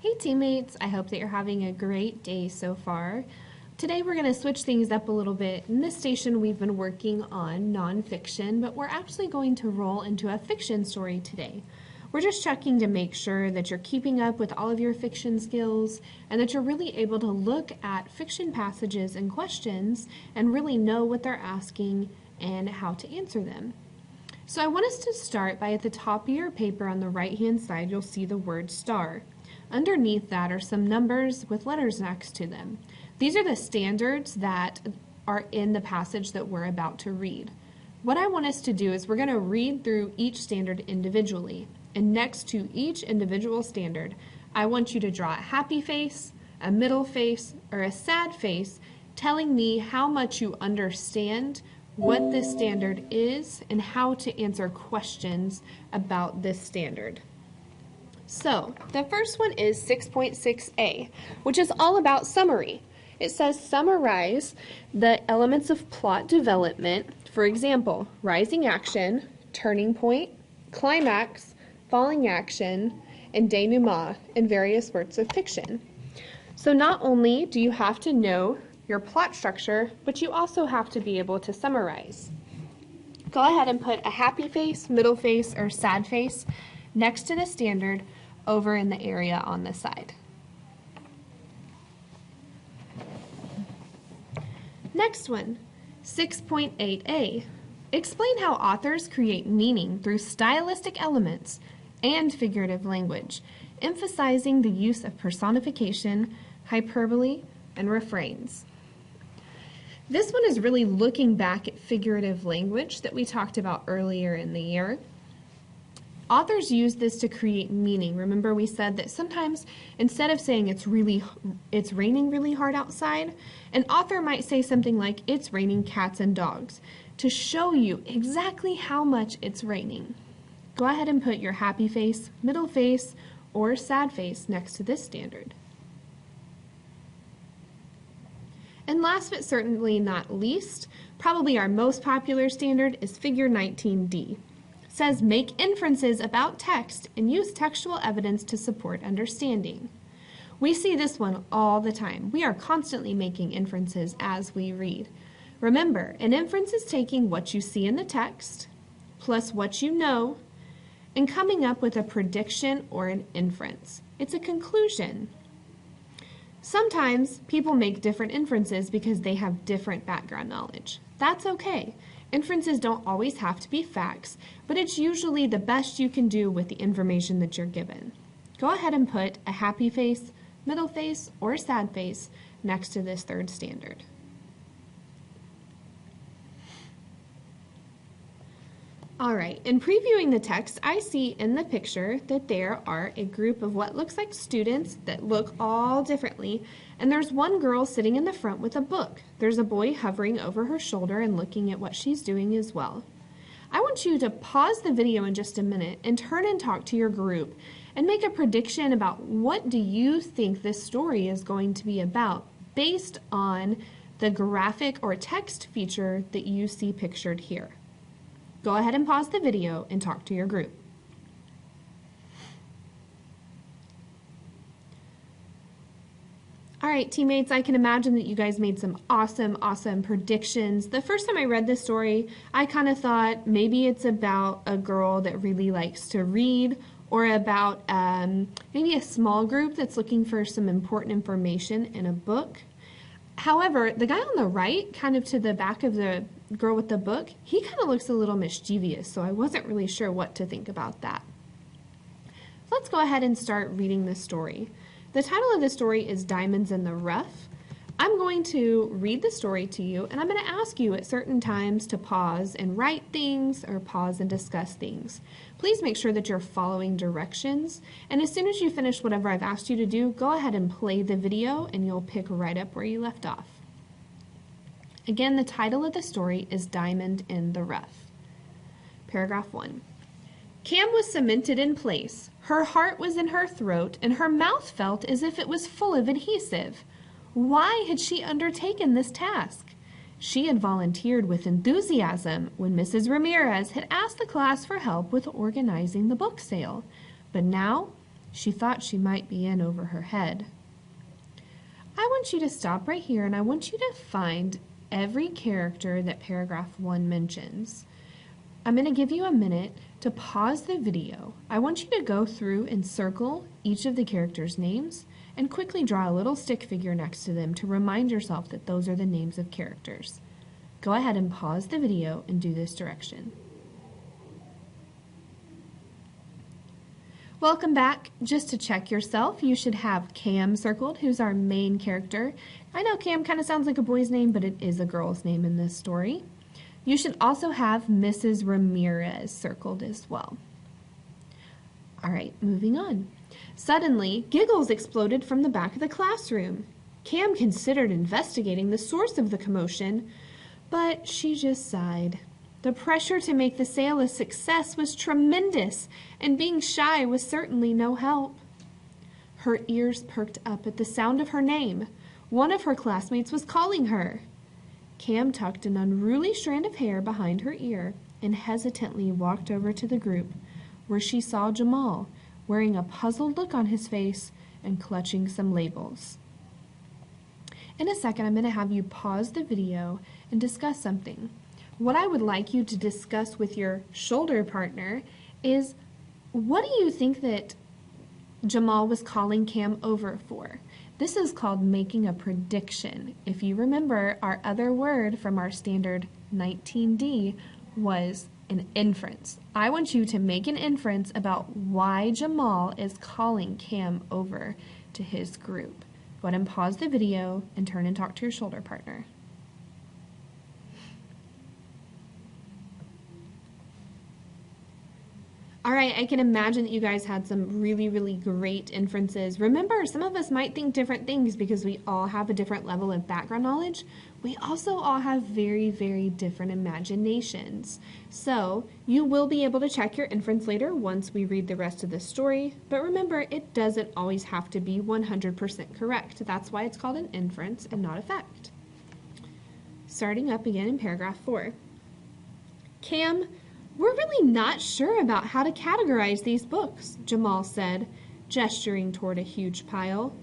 Hey teammates, I hope that you're having a great day so far. Today we're going to switch things up a little bit. In this station we've been working on nonfiction, but we're actually going to roll into a fiction story today. We're just checking to make sure that you're keeping up with all of your fiction skills and that you're really able to look at fiction passages and questions and really know what they're asking and how to answer them. So I want us to start by at the top of your paper on the right hand side you'll see the word star. Underneath that are some numbers with letters next to them. These are the standards that are in the passage that we're about to read. What I want us to do is we're going to read through each standard individually. And next to each individual standard, I want you to draw a happy face, a middle face, or a sad face, telling me how much you understand what this standard is and how to answer questions about this standard. So, the first one is 6.6a, which is all about summary. It says summarize the elements of plot development, for example, rising action, turning point, climax, falling action, and denouement in various works of fiction. So not only do you have to know your plot structure, but you also have to be able to summarize. Go ahead and put a happy face, middle face, or sad face next to the standard over in the area on the side. Next one, 6.8a. Explain how authors create meaning through stylistic elements and figurative language, emphasizing the use of personification, hyperbole, and refrains. This one is really looking back at figurative language that we talked about earlier in the year. Authors use this to create meaning. Remember we said that sometimes instead of saying it's raining really hard outside, an author might say something like it's raining cats and dogs to show you exactly how much it's raining. Go ahead and put your happy face, middle face, or sad face next to this standard. And last but certainly not least, probably our most popular standard is figure 19D. Says make inferences about text and use textual evidence to support understanding. We see this one all the time. We are constantly making inferences as we read. Remember, an inference is taking what you see in the text plus what you know and coming up with a prediction or an inference. It's a conclusion. Sometimes people make different inferences because they have different background knowledge. That's okay. Inferences don't always have to be facts, but it's usually the best you can do with the information that you're given. Go ahead and put a happy face, middle face, or sad face next to this third standard. All right, in previewing the text, I see in the picture that there are a group of what looks like students that look all differently, and there's one girl sitting in the front with a book. There's a boy hovering over her shoulder and looking at what she's doing as well. I want you to pause the video in just a minute and turn and talk to your group and make a prediction about what do you think this story is going to be about based on the graphic or text feature that you see pictured here. Go ahead and pause the video and talk to your group. All right, teammates, I can imagine that you guys made some awesome predictions. The first time I read this story, I kind of thought maybe it's about a girl that really likes to read or about maybe a small group that's looking for some important information in a book. However, the guy on the right, kind of to the back of the girl with the book, he kind of looks a little mischievous, so I wasn't really sure what to think about that. Let's go ahead and start reading this story. The title of the story is Diamonds in the Rough. I'm going to read the story to you, and I'm going to ask you at certain times to pause and write things or pause and discuss things. Please make sure that you're following directions, and as soon as you finish whatever I've asked you to do, go ahead and play the video and you'll pick right up where you left off. Again, the title of the story is Diamond in the Rough. Paragraph 1. Cam was cemented in place. Her heart was in her throat, and her mouth felt as if it was full of adhesive. Why had she undertaken this task? She had volunteered with enthusiasm when Mrs. Ramirez had asked the class for help with organizing the book sale. But now She thought she might be in over her head. I want you to stop right here and I want you to find every character that paragraph 1 mentions. I'm going to give you a minute to pause the video. I want you to go through and circle each of the characters' names and quickly draw a little stick figure next to them to remind yourself that those are the names of characters. Go ahead and pause the video and do this direction. Welcome back. Just to check yourself, you should have Cam circled, who's our main character. I know Cam kind of sounds like a boy's name, but it is a girl's name in this story. You should also have Mrs. Ramirez circled as well. All right, moving on. Suddenly, giggles exploded from the back of the classroom. Cam considered investigating the source of the commotion, but she just sighed. The pressure to make the sale a success was tremendous, and being shy was certainly no help. Her ears perked up at the sound of her name. One of her classmates was calling her. Cam tucked an unruly strand of hair behind her ear and hesitantly walked over to the group, where she saw Jamal, wearing a puzzled look on his face and clutching some labels. In a second, I'm going to have you pause the video and discuss something. What I would like you to discuss with your shoulder partner is, what do you think that Jamal was calling Cam over for? This is called making a prediction. If you remember, our other word from our standard 19D was an inference. I want you to make an inference about why Jamal is calling Cam over to his group. Go ahead and pause the video and turn and talk to your shoulder partner. All right, I can imagine that you guys had some really, really great inferences. Remember, some of us might think different things because we all have a different level of background knowledge. We also all have very, very different imaginations. So you will be able to check your inference later once we read the rest of the story. But remember, it doesn't always have to be 100% correct. That's why it's called an inference and not a fact. Starting up again in paragraph 4. Cam, we're really not sure about how to categorize these books, Jamal said, gesturing toward a huge pile.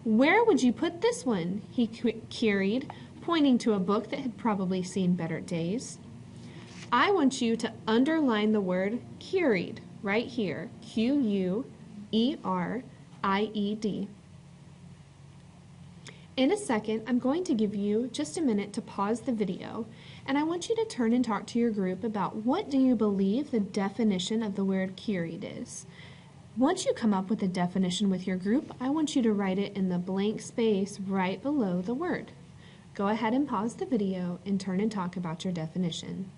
Where would you put this one? He queried, pointing to a book that had probably seen better days. I want you to underline the word queried right here, Q-U-E-R-I-E-D. In a second, I'm going to give you just a minute to pause the video, and I want you to turn and talk to your group about what do you believe the definition of the word queried is. Once you come up with a definition with your group, I want you to write it in the blank space right below the word. Go ahead and pause the video and turn and talk about your definition.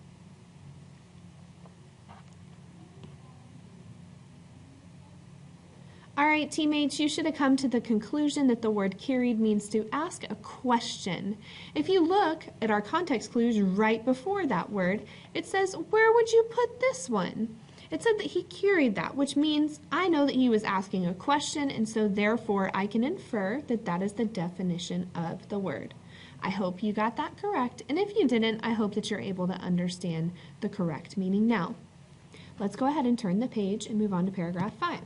All right, teammates, you should have come to the conclusion that the word queried means to ask a question. If you look at our context clues right before that word, it says, where would you put this one? It said that he queried that, which means I know that he was asking a question, and so therefore I can infer that that is the definition of the word. I hope you got that correct, and if you didn't, I hope that you're able to understand the correct meaning now. Let's go ahead and turn the page and move on to paragraph 5.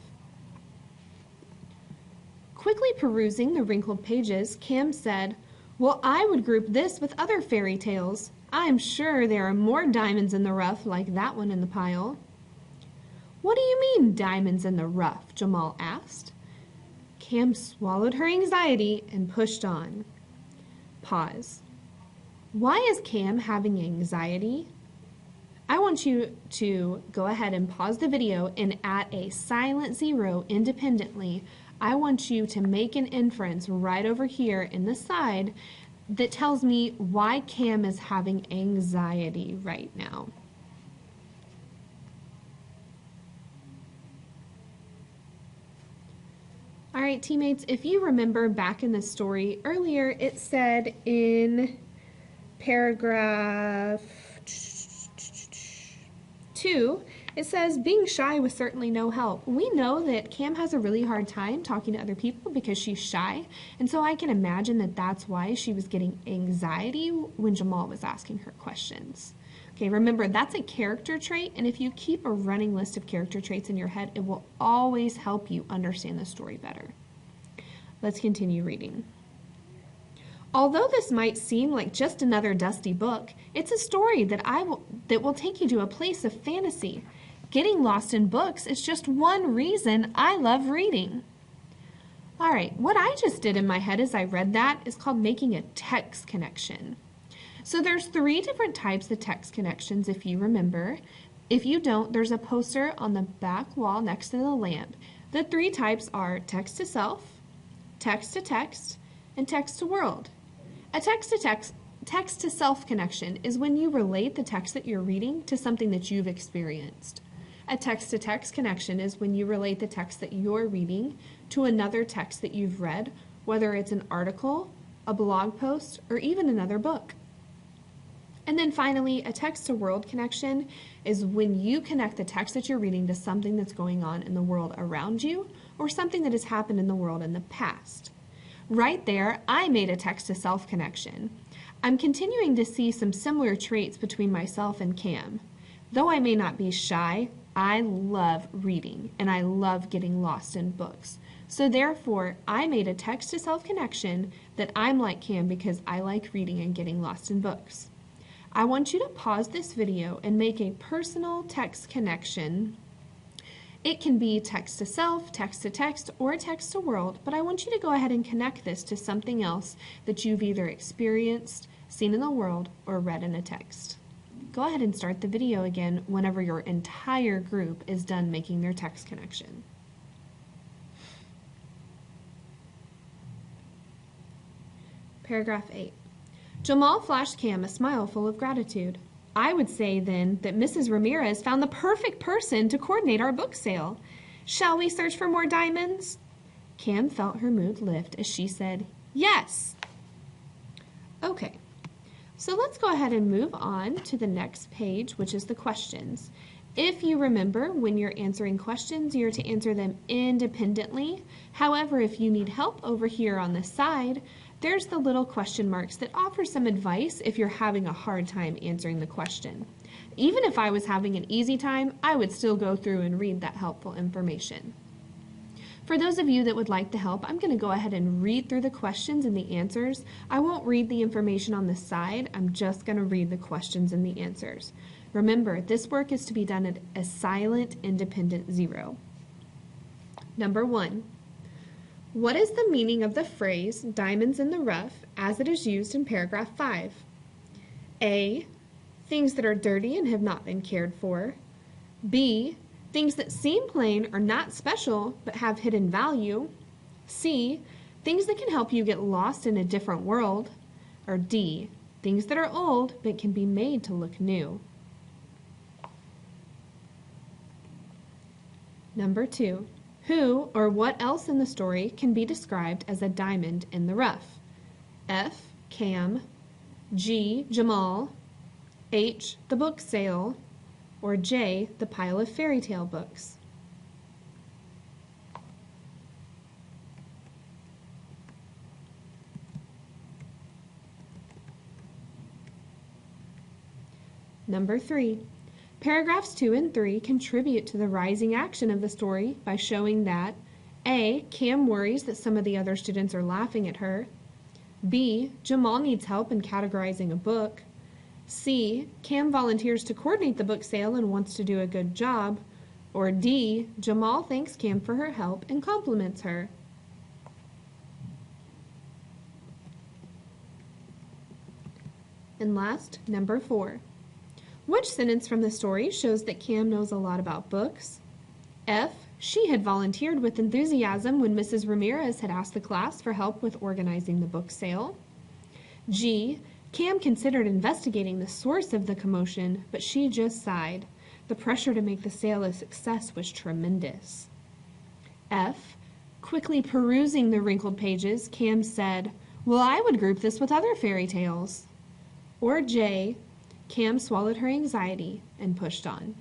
Quickly perusing the wrinkled pages, Cam said, well, I would group this with other fairy tales. I'm sure there are more diamonds in the rough like that one in the pile. What do you mean, diamonds in the rough? Jamal asked. Cam swallowed her anxiety and pushed on. Pause. Why is Cam having anxiety? I want you to go ahead and pause the video and at a silent 0 independently, I want you to make an inference right over here in the side that tells me why Cam is having anxiety right now. All right, teammates, if you remember back in the story earlier, it said in paragraph 2, it says, being shy was certainly no help. We know that Cam has a really hard time talking to other people because she's shy, and so I can imagine that that's why she was getting anxiety when Jamal was asking her questions. Okay, remember that's a character trait, and if you keep a running list of character traits in your head, it will always help you understand the story better. Let's continue reading. Although this might seem like just another dusty book, it's a story that will take you to a place of fantasy. Getting lost in books is just one reason I love reading. All right, what I just did in my head as I read that is called making a text connection. So there's 3 different types of text connections if you remember. If you don't, there's a poster on the back wall next to the lamp. The 3 types are text to self, text to text, and text to world. A text to self connection is when you relate the text that you're reading to something that you've experienced. A text to text connection is when you relate the text that you're reading to another text that you've read, whether it's an article, a blog post, or even another book. And then finally, a text to world connection is when you connect the text that you're reading to something that's going on in the world around you or something that has happened in the world in the past. Right there, I made a text to self connection. I'm continuing to see some similar traits between myself and Cam. Though I may not be shy, I love reading and I love getting lost in books. So therefore, I made a text to self connection that I'm like Cam because I like reading and getting lost in books. I want you to pause this video and make a personal text connection. It can be text to self, text to text, or text to world, but I want you to go ahead and connect this to something else that you've either experienced, seen in the world, or read in a text. Go ahead and start the video again whenever your entire group is done making their text connection. Paragraph 8. Jamal flashed Cam a smile full of gratitude. I would say, then, that Mrs. Ramirez found the perfect person to coordinate our book sale. Shall we search for more diamonds? Cam felt her mood lift as she said, yes. Okay, so let's go ahead and move on to the next page, which is the questions. If you remember, when you're answering questions, you're to answer them independently. However, if you need help over here on the side, there's the little question marks that offer some advice if you're having a hard time answering the question. Even if I was having an easy time, I would still go through and read that helpful information. For those of you that would like the help, I'm going to go ahead and read through the questions and the answers. I won't read the information on the side. I'm just going to read the questions and the answers. Remember, this work is to be done at a silent, independent 0. Number 1. What is the meaning of the phrase, diamonds in the rough, as it is used in paragraph 5? A. Things that are dirty and have not been cared for. B. Things that seem plain are not special but have hidden value. C. Things that can help you get lost in a different world. Or D. Things that are old but can be made to look new. Number 2. Who or what else in the story can be described as a diamond in the rough? F. Cam, G. Jamal, H. The book sale, or J. The pile of fairy tale books. Number 3. Paragraphs 2 and 3 contribute to the rising action of the story by showing that A. Cam worries that some of the other students are laughing at her. B. Jamal needs help in categorizing a book. C. Cam volunteers to coordinate the book sale and wants to do a good job. Or D. Jamal thanks Cam for her help and compliments her. And last, number 4. Which sentence from the story shows that Cam knows a lot about books? F. She had volunteered with enthusiasm when Mrs. Ramirez had asked the class for help with organizing the book sale. G. Cam considered investigating the source of the commotion, but she just sighed. The pressure to make the sale a success was tremendous. F. Quickly perusing the wrinkled pages, Cam said, "Well, I would group this with other fairy tales." Or J. Cam swallowed her anxiety and pushed on.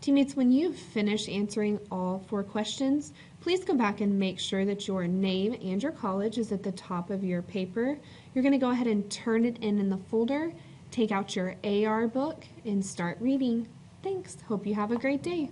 Teammates, when you've finished answering all 4 questions, please go back and make sure that your name and your college is at the top of your paper. You're going to go ahead and turn it in the folder. take out your AR book and start reading. Thanks. Hope you have a great day.